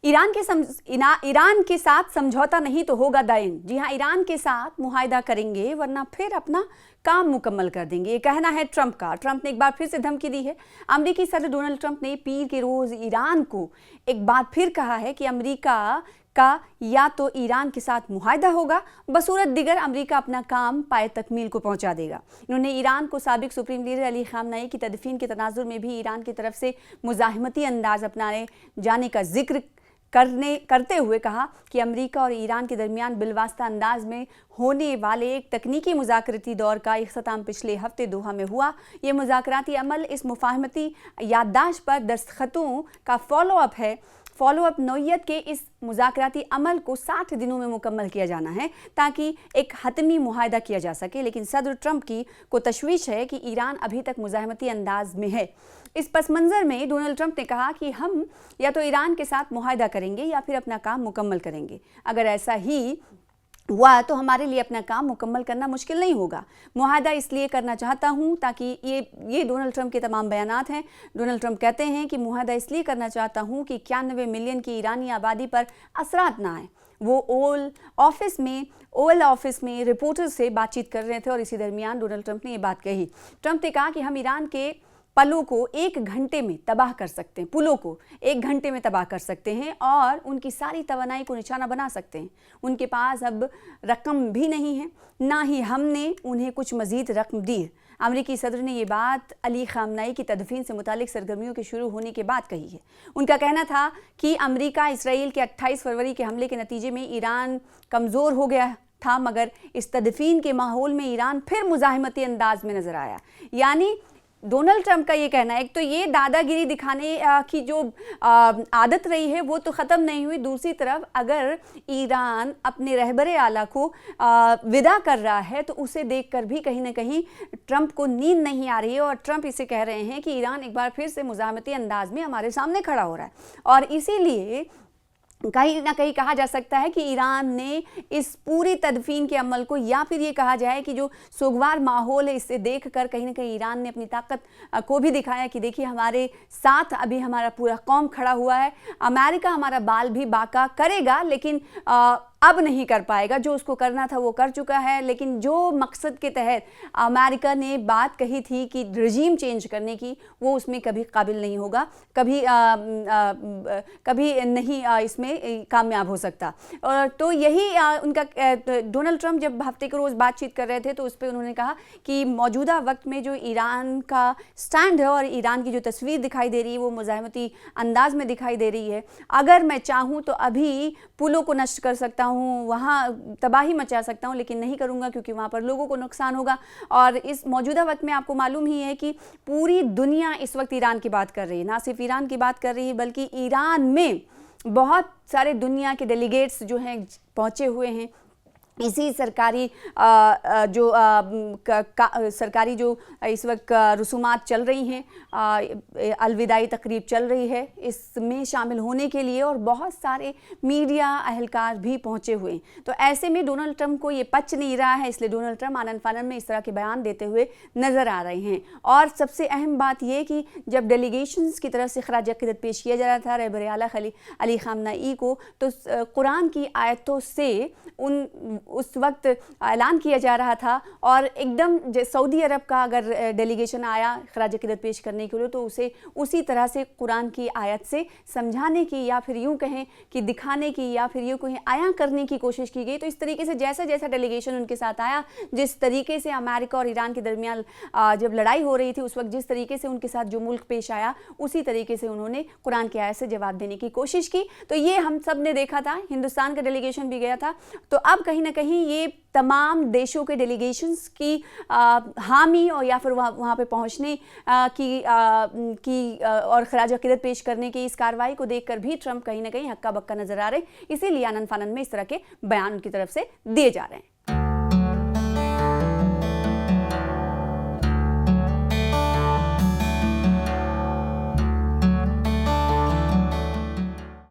Iran के साथ समझौता नहीं तो होगा दाइन। जी हाँ, ईरान के साथ मुआहदा करेंगे वरना फिर अपना काम मुकम्मल कर देंगे, ये कहना है ट्रंप का। ट्रंप ने एक बार फिर से धमकी दी है। अमेरिकी सदर डोनाल्ड ट्रंप ने पीर के रोज ईरान को एक बार फिर कहा है कि अमेरिका का या तो ईरान के साथ मुआहदा होगा, बसूरत दिगर अमेरिका अपना काम पाए तकमील को पहुंचा देगा। इन्होंने ईरान को साबिक सुप्रीम लीडर अली खामनेई की तदफीन के तनाजुर में भी ईरान की तरफ से मुजाहिमती अंदाज अपनाने जाने का जिक्र करते हुए कहा कि अमेरिका और ईरान के दरमियान बिलवास्ता अंदाज में होने वाले एक तकनीकी मुज़ाकराती दौर का इख्तिताम पिछले हफ्ते दोहा में हुआ। ये मुज़ाकराती अमल इस मुफाहमती याददाश्त पर दस्तखतों का फॉलोअप नौयत के इस मुज़ाकराती अमल को 60 दिनों में मुकम्मल किया जाना है ताकि एक हतमी मुआहदा किया जा सके। लेकिन सदर ट्रंप को तशवीश है कि ईरान अभी तक मुज़ाहमती अंदाज में है। इस पस मंज़र में डोनाल्ड ट्रंप ने कहा कि हम या तो ईरान के साथ मुआहदा करेंगे या फिर अपना काम मुकम्मल करेंगे। अगर ऐसा ही हुआ तो हमारे लिए अपना काम मुकम्मल करना मुश्किल नहीं होगा। मुआहदा इसलिए करना चाहता हूं ताकि ये डोनाल्ड ट्रंप के तमाम बयानात हैं। डोनाल्ड ट्रंप कहते हैं कि मुआहदा इसलिए करना चाहता हूं कि 91 मिलियन की ईरानी आबादी पर असरात ना आए। वो ओवल ऑफिस में रिपोर्टर्स से बातचीत कर रहे थे और इसी दरमियान डोनाल्ड ट्रंप ने ये बात कही। ट्रंप ने कहा कि हम ईरान के पुलों को 1 घंटे में तबाह कर सकते हैं और उनकी सारी तवानाई को निशाना बना सकते हैं। उनके पास अब रकम भी नहीं है, ना ही हमने उन्हें कुछ मज़ीद रकम दी है। अमेरिकी सदर ने ये बात अली खामनेई की तदफीन से मुतालिक सरगर्मियों के शुरू होने के बाद कही है। उनका कहना था कि अमेरिका इसराइल के 28 फरवरी के हमले के नतीजे में ईरान कमज़ोर हो गया था, मगर इस तदफीन के माहौल में ईरान फिर मुज़ाहिमती अंदाज में नज़र आया। यानी डोनाल्ड ट्रंप का ये कहना है, एक तो ये दादागिरी दिखाने की जो आदत रही है वो तो ख़त्म नहीं हुई। दूसरी तरफ अगर ईरान अपने रहबरे आला को विदा कर रहा है तो उसे देखकर भी कहीं ना कहीं ट्रंप को नींद नहीं आ रही है और ट्रंप इसे कह रहे हैं कि ईरान एक बार फिर से मुज़ाहमती अंदाज में हमारे सामने खड़ा हो रहा है। और इसीलिए कहीं ना कहीं कहा जा सकता है कि ईरान ने इस पूरी तदफीन के अमल को, या फिर ये कहा जाए कि जो सोगवार माहौल है इससे देखकर कहीं ना कहीं ईरान ने अपनी ताकत को भी दिखाया कि देखिए हमारे साथ अभी हमारा पूरा कौम खड़ा हुआ है। अमेरिका हमारा बाल भी बाका करेगा लेकिन अब नहीं कर पाएगा, जो उसको करना था वो कर चुका है। लेकिन जो मकसद के तहत अमेरिका ने बात कही थी कि रजीम चेंज करने की, वो उसमें कभी काबिल नहीं होगा, कभी नहीं इसमें कामयाब हो सकता। और तो यही उनका डोनाल्ड ट्रंप जब हफ्ते के रोज़ बातचीत कर रहे थे तो उस पर उन्होंने कहा कि मौजूदा वक्त में जो ईरान का स्टैंड है और ईरान की जो तस्वीर दिखाई दे रही है वो मुज़ाहिमती अंदाज में दिखाई दे रही है। अगर मैं चाहूँ तो अभी पुलों को नष्ट कर सकता हूँ, वहाँ तबाही मचा सकता हूँ, लेकिन नहीं करूँगा क्योंकि वहाँ पर लोगों को नुकसान होगा। और इस मौजूदा वक्त में आपको मालूम ही है कि पूरी दुनिया इस वक्त ईरान की बात कर रही है, ना सिर्फ ईरान की बात कर रही है बल्कि ईरान में बहुत सारे दुनिया के डेलीगेट्स जो हैं पहुँचे हुए हैं। इसी सरकारी जो इस वक्त रसूमात चल रही हैं, अलविदाई तकरीब चल रही है, इसमें शामिल होने के लिए और बहुत सारे मीडिया अहलकार भी पहुंचे हुए हैं। तो ऐसे में डोनाल्ड ट्रंप को ये पच नहीं रहा है, इसलिए डोनाल्ड ट्रंप आनन फानन में इस तरह के बयान देते हुए नज़र आ रहे हैं। और सबसे अहम बात यह कि जब डेलीगेशंस की तरफ से खराज अक़ीदत पेश किया जा रहा था रहबर आला अली खामनेई को, तो कुरान की आयतों से उस वक्त ऐलान किया जा रहा था और एकदम सऊदी अरब का अगर डेलीगेशन आया खराज अक़ीदत पेश करने के लिए तो उसे उसी तरह से कुरान की आयत से समझाने की, या फिर यूँ कहें कि दिखाने की, या फिर यूँ कहें आया करने की कोशिश की गई। तो इस तरीके से जैसा जैसा डेलीगेशन उनके साथ आया, जिस तरीके से अमेरिका और ईरान के दरमियान जब लड़ाई हो रही थी उस वक्त जिस तरीके से उनके साथ जो मुल्क पेश आया उसी तरीके से उन्होंने कुरान की आयत से जवाब देने की कोशिश की। तो ये हम सब ने देखा था, हिंदुस्तान का डेलीगेशन भी गया था। तो अब कहीं ना कहीं ये तमाम देशों के डेलीगेशंस की हामी और या फिर वहाँ पे पहुँचने की और खराज अक़ीदत पेश करने की इस कार्रवाई को देखकर भी ट्रंप कहीं ना कहीं हक्का बक्का नज़र आ रहे हैं। इसीलिए आनन फानन में इस तरह के बयान उनकी तरफ से दिए जा रहे हैं।